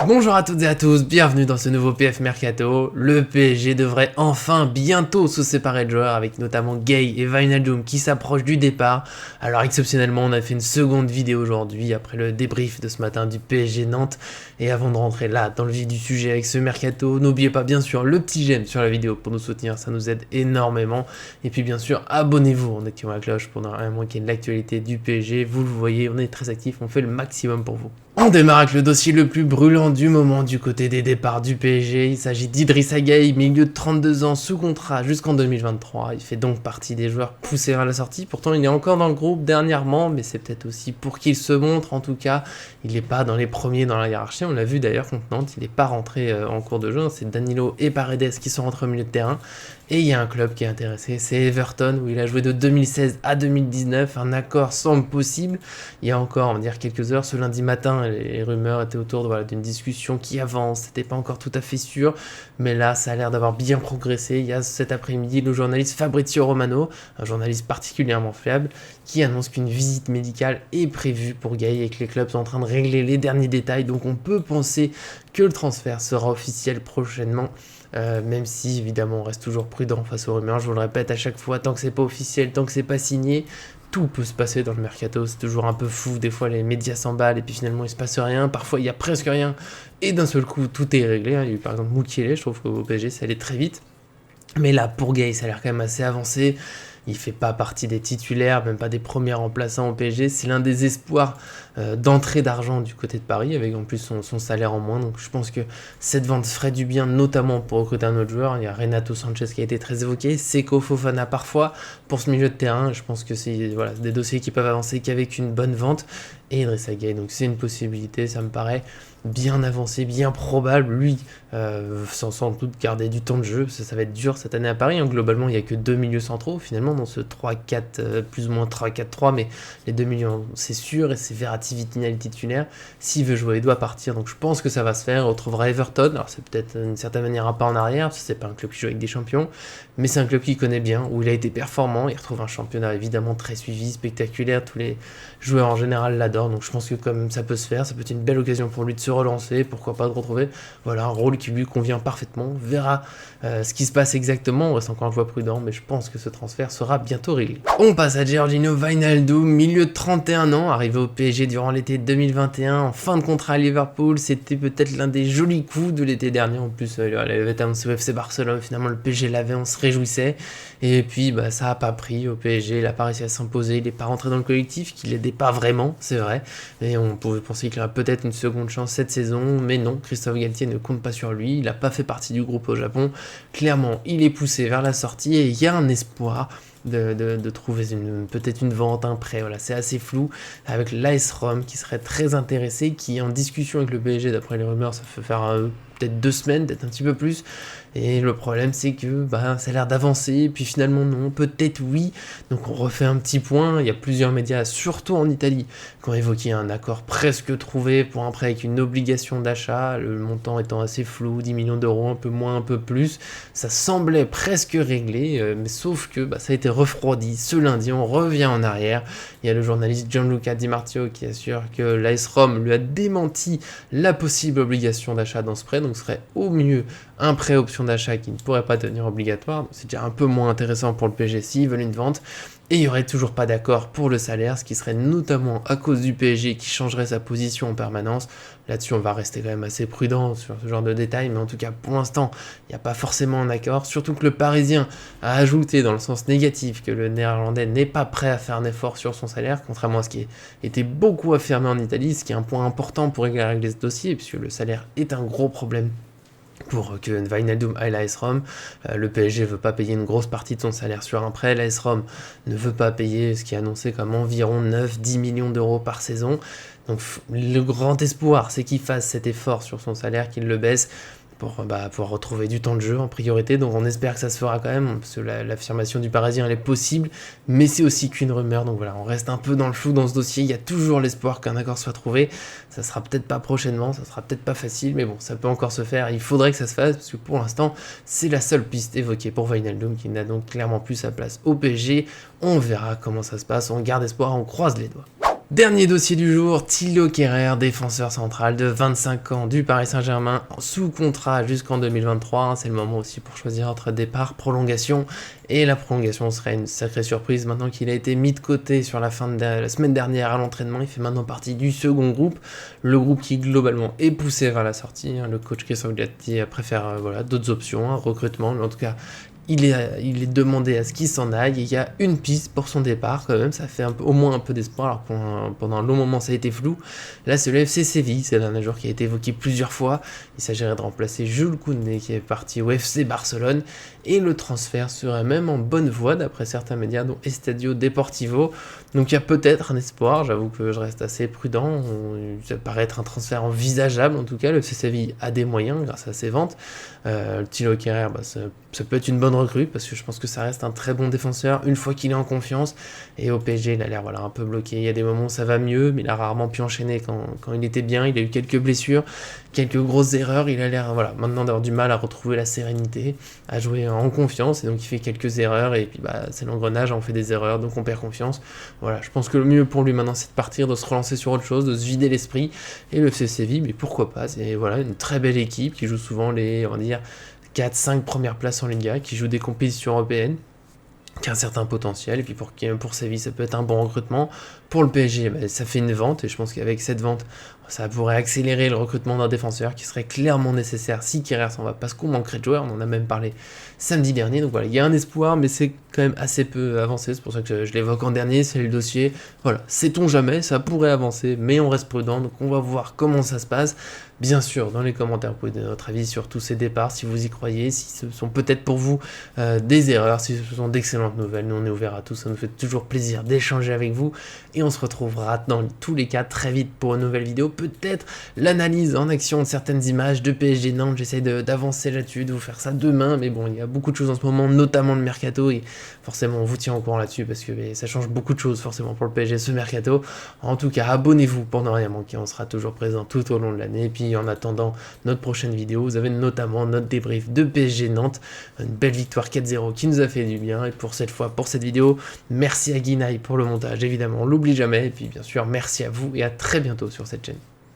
Bonjour à toutes et à tous, bienvenue dans ce nouveau PF Mercato. Le PSG devrait enfin bientôt se séparer de joueurs avec notamment Gay et Wijnaldum qui s'approchent du départ. Alors exceptionnellement on a fait une seconde vidéo aujourd'hui après le débrief de ce matin du PSG Nantes. Et avant de rentrer là dans le vif du sujet avec ce Mercato, n'oubliez pas bien sûr le petit j'aime sur la vidéo pour nous soutenir, ça nous aide énormément. Et puis bien sûr abonnez-vous en activant la cloche pour ne rien manquer de l'actualité du PSG. Vous le voyez, on est très actifs, on fait le maximum pour vous. On démarre avec le dossier le plus brûlant du moment du côté des départs du PSG. Il s'agit d'Idrissa Gueye, milieu de 32 ans, sous contrat jusqu'en 2023. Il fait donc partie des joueurs poussés vers la sortie. Pourtant, il est encore dans le groupe dernièrement, mais c'est peut-être aussi pour qu'il se montre. En tout cas, il n'est pas dans les premiers dans la hiérarchie. On l'a vu d'ailleurs contre Nantes, il n'est pas rentré en cours de jeu. C'est Danilo et Paredes qui sont rentrés au milieu de terrain. Et il y a un club qui est intéressé, c'est Everton, où il a joué de 2016 à 2019. Un accord semble possible. Il y a encore, on va dire, quelques heures, ce lundi matin, les rumeurs étaient autour d'une discussion qui avance. C'était pas encore tout à fait sûr, mais là, ça a l'air d'avoir bien progressé. Il y a cet après-midi le journaliste Fabrizio Romano, un journaliste particulièrement fiable, qui annonce qu'une visite médicale est prévue pour Gueye et que les clubs sont en train de régler les derniers détails. Donc on peut penser que le transfert sera officiel prochainement. Même si évidemment on reste toujours prudent face aux rumeurs, je vous le répète à chaque fois, tant que c'est pas officiel, tant que c'est pas signé, tout peut se passer dans le mercato, c'est toujours un peu fou, des fois les médias s'emballent et puis finalement il se passe rien, parfois il y a presque rien et d'un seul coup tout est réglé, il y a eu par exemple Mukiele, je trouve qu'au PSG ça allait très vite, mais là pour Gueye ça a l'air quand même assez avancé. Il fait pas partie des titulaires, même pas des premiers remplaçants au PSG. C'est l'un des espoirs d'entrée d'argent du côté de Paris, avec en plus son salaire en moins. Donc je pense que cette vente ferait du bien, notamment pour recruter un autre joueur. Il y a Renato Sanchez qui a été très évoqué, Seko Fofana parfois, pour ce milieu de terrain. Je pense que c'est des dossiers qui peuvent avancer qu'avec une bonne vente. Et Idrissa Gueye, donc c'est une possibilité, ça me paraît bien avancé, bien probable, lui, sans doute garder du temps de jeu, ça va être dur cette année à Paris, globalement il n'y a que 2 milieux centraux, finalement dans ce 3-4, plus ou moins 3-4-3, mais les 2 milieux c'est sûr, et c'est Verratti Vitinha titulaire, s'il veut jouer il doit partir, donc je pense que ça va se faire, on retrouvera Everton, alors c'est peut-être d'une certaine manière un pas en arrière, parce que c'est pas un club qui joue avec des champions, mais c'est un club qu'il connaît bien, où il a été performant, il retrouve un championnat évidemment très suivi, spectaculaire, tous les joueurs en général l'adorent, donc je pense que comme ça peut se faire, ça peut être une belle occasion pour lui de se relancer, pourquoi pas de retrouver un rôle qui lui convient parfaitement, on verra ce qui se passe exactement, on reste encore un joueur prudent, mais je pense que ce transfert sera bientôt réglé. On passe à Georginio Wijnaldum, milieu de 31 ans, arrivé au PSG durant l'été 2021, en fin de contrat à Liverpool, c'était peut-être l'un des jolis coups de l'été dernier, en plus il avait annoncé au FC Barcelone, finalement le PSG l'avait, on se réjouissait, et puis ça a pas pris au PSG, il a pas réussi à s'imposer, il n'est pas rentré dans le collectif, qu'il l'aidait pas vraiment, c'est vrai, et on pouvait penser qu'il aurait peut-être une seconde chance cette saison, mais non, Christophe Galtier ne compte pas sur lui, il n'a pas fait partie du groupe au Japon, clairement il est poussé vers la sortie et il y a un espoir de trouver peut-être une vente, un prêt, voilà, c'est assez flou, avec l'AS Rome qui serait très intéressé, qui est en discussion avec le PSG, d'après les rumeurs ça fait faire peut-être 2 semaines, peut-être un petit peu plus, et le problème c'est que ça a l'air d'avancer, puis finalement non, peut-être oui, donc on refait un petit point, il y a plusieurs médias, surtout en Italie, qui ont évoqué un accord presque trouvé pour un prêt avec une obligation d'achat, le montant étant assez flou, 10 millions d'euros, un peu moins, un peu plus, ça semblait presque réglé, mais sauf que ça a été refroidi ce lundi, on revient en arrière, il y a le journaliste Gianluca Di Marzio qui assure que l'AS Rome lui a démenti la possible obligation d'achat dans ce prêt, donc ce serait au mieux un prêt option d'achat qui ne pourrait pas devenir obligatoire, donc c'est déjà un peu moins intéressant pour le PSG s'ils veulent une vente, et il n'y aurait toujours pas d'accord pour le salaire, ce qui serait notamment à cause du PSG qui changerait sa position en permanence. Là-dessus on va rester quand même assez prudent sur ce genre de détails, mais en tout cas pour l'instant il n'y a pas forcément un accord, surtout que le Parisien a ajouté dans le sens négatif que le Néerlandais n'est pas prêt à faire un effort sur son salaire, contrairement à ce qui était beaucoup affirmé en Italie, ce qui est un point important pour régler ce dossier, puisque le salaire est un gros problème pour que Wijnaldum aille à l'AS Rome. Le PSG veut pas payer une grosse partie de son salaire sur un prêt, l'AS Rome ne veut pas payer ce qui est annoncé comme environ 9-10 millions d'euros par saison, donc le grand espoir c'est qu'il fasse cet effort sur son salaire, qu'il le baisse, pour retrouver du temps de jeu en priorité, donc on espère que ça se fera quand même, parce que l'affirmation du Parisien elle est possible, mais c'est aussi qu'une rumeur, donc voilà, on reste un peu dans le flou dans ce dossier, il y a toujours l'espoir qu'un accord soit trouvé, ça sera peut-être pas prochainement, ça sera peut-être pas facile, mais bon, ça peut encore se faire, il faudrait que ça se fasse, parce que pour l'instant, c'est la seule piste évoquée pour Wijnaldum, qui n'a donc clairement plus sa place au PSG, on verra comment ça se passe, on garde espoir, on croise les doigts. Dernier dossier du jour, Thilo Kehrer, défenseur central de 25 ans du Paris Saint-Germain, sous contrat jusqu'en 2023. C'est le moment aussi pour choisir entre départ, prolongation. Et la prolongation serait une sacrée surprise maintenant qu'il a été mis de côté sur la fin de la semaine dernière à l'entraînement. Il fait maintenant partie du second groupe, le groupe qui globalement est poussé vers la sortie. Le coach Christophe Galtier préfère d'autres options, un recrutement, mais en tout cas il est demandé à ce qu'il s'en aille, et il y a une piste pour son départ quand même, ça fait au moins un peu d'espoir, alors pendant un long moment ça a été flou. Là c'est le FC Séville, c'est un joueur qui a été évoqué plusieurs fois, il s'agirait de remplacer Jules Koundé qui est parti au FC Barcelone, et le transfert serait même en bonne voie d'après certains médias dont Estadio Deportivo, donc il y a peut-être un espoir, j'avoue que je reste assez prudent, ça paraît être un transfert envisageable en tout cas, le FC Séville a des moyens grâce à ses ventes. Thilo Kehrer, ça peut être une bonne recrue parce que je pense que ça reste un très bon défenseur une fois qu'il est en confiance, et au PSG il a l'air un peu bloqué, il y a des moments où ça va mieux mais il a rarement pu enchaîner quand il était bien, il a eu quelques blessures, quelques grosses erreurs, il a l'air maintenant d'avoir du mal à retrouver la sérénité, à jouer en confiance, et donc il fait quelques erreurs et puis c'est l'engrenage, on fait des erreurs donc on perd confiance. Je pense que le mieux pour lui maintenant c'est de partir, de se relancer sur autre chose, de se vider l'esprit, et le FC Séville, mais pourquoi pas, c'est une très belle équipe qui joue souvent les, on va dire, 4-5 premières places en Liga, qui joue des compétitions européennes, qui a un certain potentiel, et puis pour Séville ça peut être un bon recrutement. Pour le PSG, ça fait une vente, et je pense qu'avec cette vente, ça pourrait accélérer le recrutement d'un défenseur qui serait clairement nécessaire si Kehrer s'en va, parce qu'on manquerait de joueurs, on en a même parlé samedi dernier, donc il y a un espoir, mais c'est quand même assez peu avancé, c'est pour ça que je l'évoque en dernier, c'est le dossier, sait-on jamais, ça pourrait avancer, mais on reste prudent, donc on va voir comment ça se passe. Bien sûr, dans les commentaires, vous pouvez donner votre avis sur tous ces départs, si vous y croyez, si ce sont peut-être pour vous des erreurs, si ce sont d'excellentes nouvelles. Nous, on est ouvert à tout, ça nous fait toujours plaisir d'échanger avec vous, et on se retrouvera dans tous les cas très vite pour une nouvelle vidéo, peut-être l'analyse en action de certaines images de PSG Nantes. J'essaie d'avancer là-dessus, de vous faire ça demain, mais bon, il y a beaucoup de choses en ce moment, notamment le mercato, et forcément on vous tient au courant là-dessus, parce que ça change beaucoup de choses forcément pour le PSG ce mercato. En tout cas, abonnez-vous pour ne rien manquer, on sera toujours présent tout au long de l'année, et puis en attendant notre prochaine vidéo, vous avez notamment notre débrief de PSG Nantes, une belle victoire 4-0 qui nous a fait du bien, et pour cette fois, pour cette vidéo, merci à Guinaï pour le montage, évidemment, on l'oublie jamais, et puis bien sûr merci à vous, et à très bientôt sur cette chaîne.